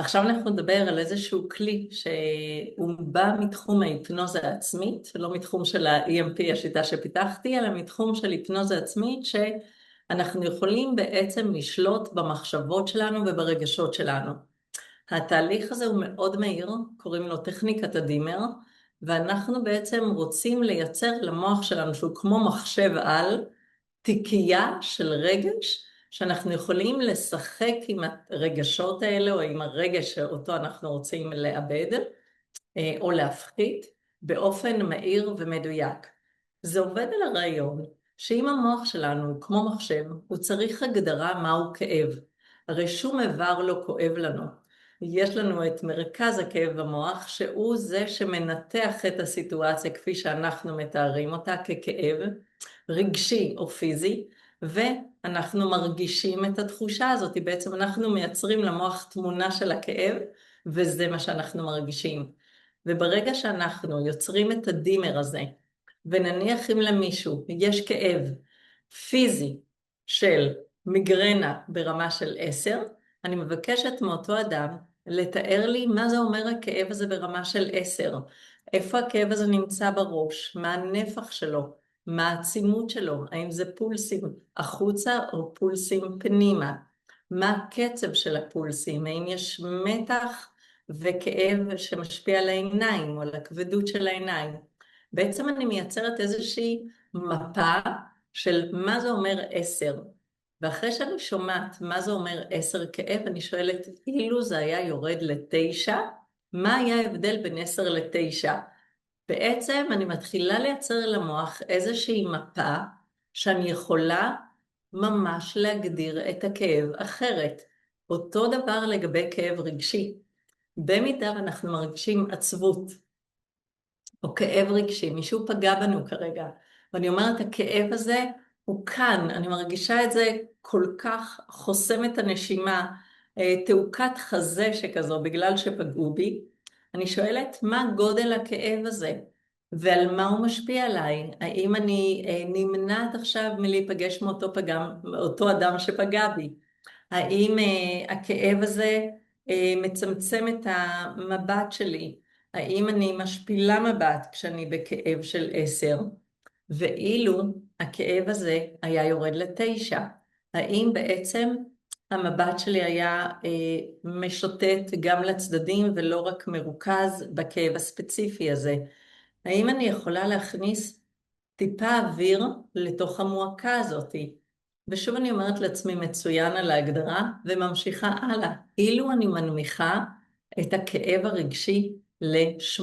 עכשיו אנחנו נדבר על איזשהו כלי שהוא בא מתחום ההיפנוזה העצמית, לא מתחום של ה-EMP, השיטה שפיתחתי, אלא מתחום של היפנוזה עצמית, שאנחנו יכולים בעצם לשלוט במחשבות שלנו וברגשות שלנו. התהליך הזה הוא מאוד מהיר, קוראים לו טכניקת הדימר, ואנחנו בעצם רוצים לייצר למוח שלנו, שהוא כמו מחשב על, תיקייה של רגש, שאנחנו יכולים לשחק עם הרגשות האלה, או עם הרגש שאותו אנחנו רוצים לאבד, או להפחית, באופן מהיר ומדויק. זה עובד על הרעיון, שאם המוח שלנו הוא כמו מחשב, הוא צריך הגדרה מהו כאב. הרי שום איבר לא כואב לנו. יש לנו את מרכז הכאב במוח, שהוא זה שמנתח את הסיטואציה כפי שאנחנו מתארים אותה ככאב, רגשי או פיזי, ואנחנו מרגישים את התחושה הזאת. בעצם אנחנו מייצרים למוח תמונה של הכאב, וזה מה שאנחנו מרגישים. וברגע שאנחנו יוצרים את הדימר הזה, ונניח אם למישהו יש כאב פיזי של מיגרנה ברמה של 10, אני מבקשת מאותו אדם לתאר לי מה זה אומר הכאב הזה ברמה של 10. איפה הכאב הזה נמצא בראש, מה הנפח שלו, מה העצימות שלו, האם זה פולסים החוצה או פולסים פנימה, מה הקצב של הפולסים, האם יש מתח וכאב שמשפיע על העיניים או על הכבדות של העיניים. בעצם אני מייצרת איזושהי מפה של מה זה אומר 10. ואחרי שאני שומעת מה זה אומר 10 כאב, אני שואלת, אילו זה היה יורד ל9, מה היה ההבדל בין 10 ל9? בעצם אני מתחילה לייצר למוח איזושהי מפה שאני יכולה ממש להגדיר את הכאב אחרת. אותו דבר לגבי כאב רגשי. במידה אנחנו מרגישים עצבות או כאב רגשי, מישהו פגע בנו כרגע, ואני אומרת, הכאב הזה הוא כאן, אני מרגישה את זה כל כך חוסם את הנשימה, תעוקת חזה שכזו בגלל שפגעו בי. אני שואלת, מה גודל הכאב הזה? ועל מה הוא משפיע עליי? האם אני נמנעת עכשיו מלהיפגש מאותו אדם שפגע בי? האם הכאב הזה מצמצם את המבט שלי? האם אני משפילה מבט כשאני בכאב של 10? ואילו הכאב הזה היה יורד ל9, האם בעצם המבט שלי היה משוטט גם לצדדים ולא רק מרוכז בכאב הספציפי הזה? האם אני יכולה להכניס טיפה אוויר לתוך המועקה הזאת? ושוב אני אומרת לעצמי, מצוין על ההגדרה, וממשיכה הלאה. אילו אני מנמיכה את הכאב הרגשי ל8,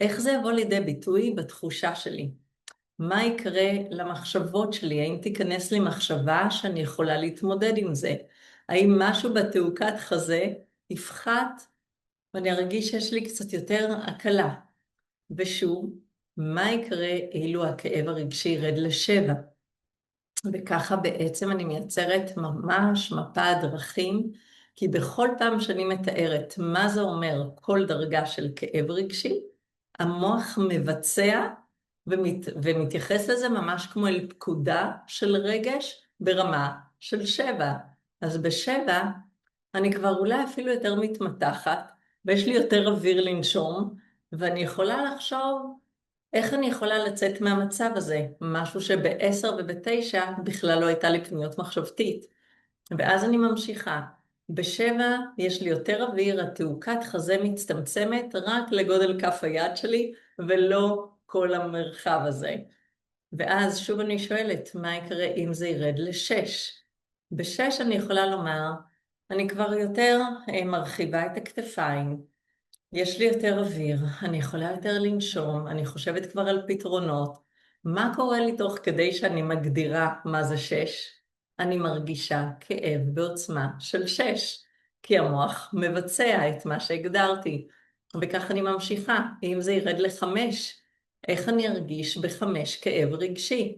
איך זה יבוא לידי ביטוי בתחושה שלי? מה יקרה למחשבות שלי? האם תיכנס לי מחשבה שאני יכולה להתמודד עם זה? האם משהו בתעוקת חזה יפחת ואני ארגיש שיש לי קצת יותר הקלה? ושוב, מה יקרה אילו הכאב הרגשי ירד ל7? וככה בעצם אני מייצרת ממש מפת דרכים, כי בכל פעם שאני מתארת מה זה אומר כל דרגה של כאב רגשי, המוח מבצע ומתייחס לזה ממש כמו אל פקודה של רגש ברמה של 7. אז ב7 אני כבר אולי אפילו יותר מתמתחת, ויש לי יותר אוויר לנשום, ואני יכולה לחשוב איך אני יכולה לצאת מהמצב הזה, משהו שב10 וב9 בכלל לא הייתה לי פניות מחשבתית. ואז אני ממשיכה. ב7 יש לי יותר אוויר, התעוקת חזה מצטמצמת רק לגודל כף היד שלי, ולא כל המרחב הזה. ואז שוב אני שואלת, מה יקרה אם זה ירד ל6? ב6 אני יכולה לומר, אני כבר יותר מרחיבה את הכתפיים, יש לי יותר אוויר, אני יכולה יותר לנשום, אני חושבת כבר על פתרונות. מה קורה לי תוך כדי שאני מגדירה מה זה 6? אני מרגישה כאב בעוצמה של 6, כי המוח מבצע את מה שהגדרתי. וכך אני ממשיכה, אם זה ירד ל5, איך אני ארגיש ב5 כאב רגשי?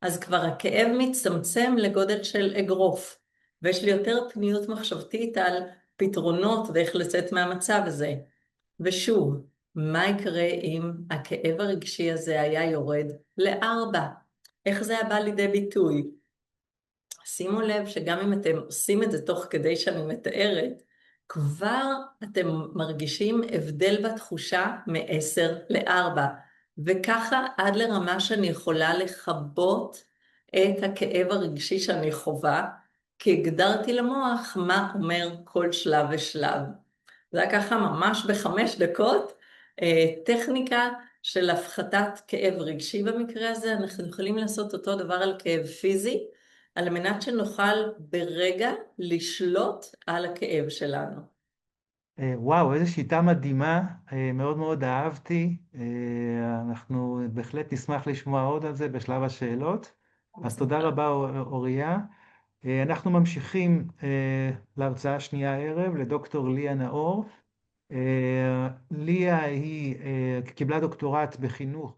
אז כבר הכאב מצטמצם לגודל של אגרוף, ויש לי יותר פניות מחשבתית על פתרונות ואיך לצאת מהמצב הזה. ושוב, מה יקרה אם הכאב הרגשי הזה היה יורד ל4? איך זה היה בא לידי ביטוי? שימו לב שגם אם אתם עושים את זה תוך כדי שאני מתארת, כבר אתם מרגישים הבדל בתחושה מ-10 ל-4, וככה עד לרמה שאני יכולה לכבות את הכאב הרגשי שאני חווה, כי הגדרתי למוח מה אומר כל שלב ושלב. זה היה ככה ממש ב5 דקות, טכניקה של הפחתת כאב רגשי במקרה הזה. אנחנו יכולים לעשות אותו דבר על כאב פיזי, על מנת שנוכל ברגע לשלוט על הכאב שלנו. וואו, איזו שיטה מדהימה, מאוד מאוד אהבתי. אנחנו בהחלט נשמח לשמוע עוד על זה בשלב השאלות. אז תודה בשמחה. רבה, אוריה. אנחנו ממשיכים להרצאה השנייה הערב לדוקטור ליה נאור. ליה היא קיבלה דוקטורט בחינוך.